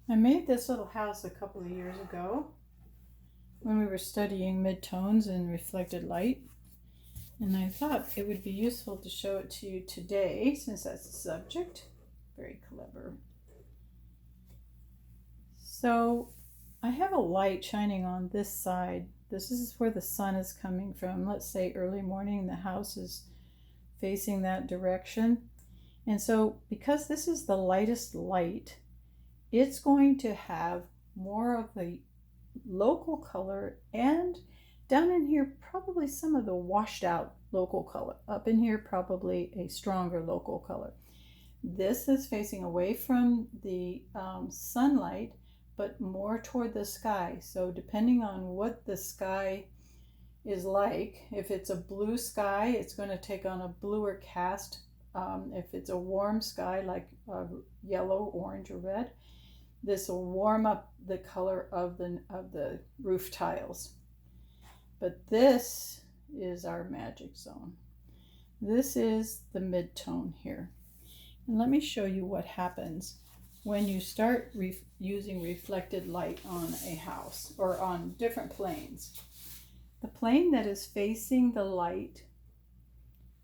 I made this little house a couple of years ago when we were studying midtones and reflected light, and I thought it would be useful to show it to you today since that's the subject. Very clever. So I have a light shining on this side. This is where the sun is coming from. Let's say early morning, the house is facing that direction. And so because this is the lightest light, it's going to have more of the local color, and down in here probably some of the washed out local color. Up in here probably a stronger local color. This is facing away from the sunlight, but more toward the sky. So depending on what the sky is like, if it's a blue sky, it's going to take on a bluer cast. If it's a warm sky like yellow, orange, or red, this will warm up the color of the roof tiles. But this is our magic zone. This is the midtone here. And let me show you what happens when you start using reflected light on a house or on different planes. The plane that is facing the light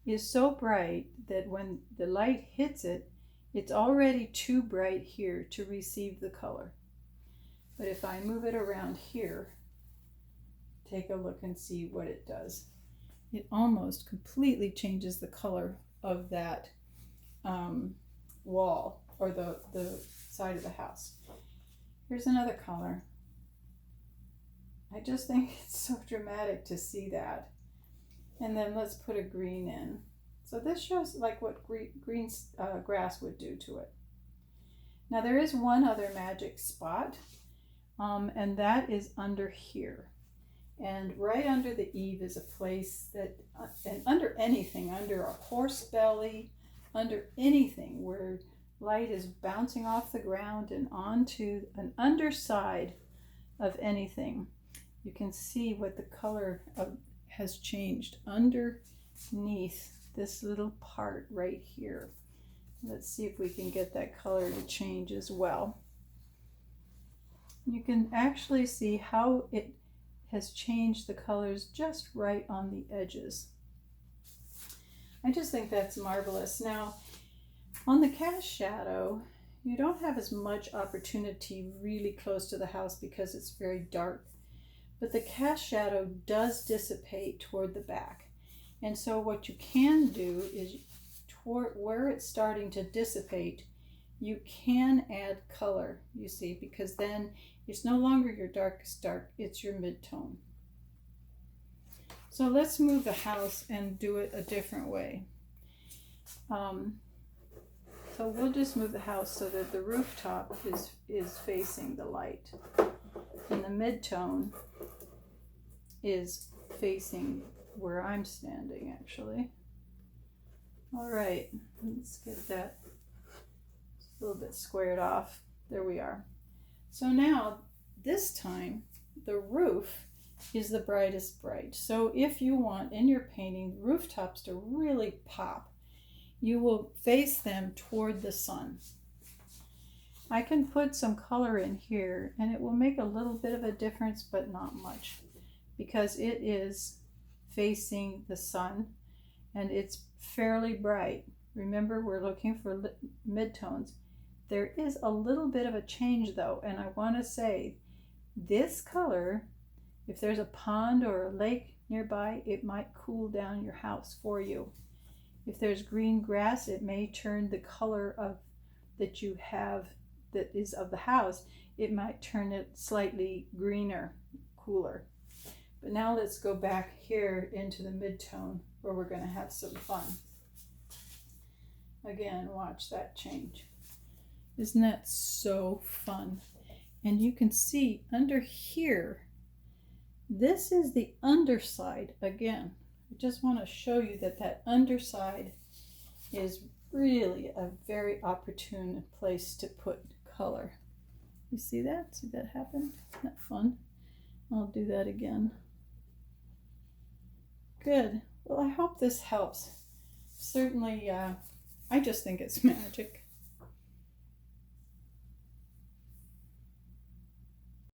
is so bright that when the light hits it, it's already too bright here to receive the color. But if I move it around here, take a look and see what it does. It almost completely changes the color of that wall or the side of the house. Here's another color. I just think it's so dramatic to see that. And then let's put a green in. So this shows like what green grass would do to it. Now there is one other magic spot, and that is under here. And right under the eave is a place that, and under anything, under a horse belly, under anything where light is bouncing off the ground and onto an underside of anything, you can see what the color has changed underneath this little part right here. Let's see if we can get that color to change as well. You can actually see how it has changed the colors just right on the edges. I just think that's marvelous. Now, on the cast shadow, you don't have as much opportunity really close to the house because it's very dark. But the cast shadow does dissipate toward the back. And so what you can do is toward where it's starting to dissipate, you can add color, you see, because then it's no longer your darkest dark, it's your midtone. So let's move the house and do it a different way. So we'll just move the house so that the rooftop is facing the light. And the midtone is facing where I'm standing, actually. All right, let's get that a little bit squared off. There we are. So now, this time, the roof is the brightest bright. So if you want, in your painting, rooftops to really pop, you will face them toward the sun. I can put some color in here, and it will make a little bit of a difference, but not much, because it is facing the sun and it's fairly bright. Remember, we're looking for midtones. There is a little bit of a change though, and I want to say this color, if there's a pond or a lake nearby, it might cool down your house for you. If there's green grass, it may turn the color of that you have that is of the house, it might turn it slightly greener, cooler. But now let's go back here into the midtone where we're going to have some fun. Again, watch that change. Isn't that so fun? And you can see under here, this is the underside again. I just want to show you that that underside is really a very opportune place to put color. You see that? See that happen? Isn't that fun? I'll do that again. Good. Well, I hope this helps. Certainly, I just think it's magic.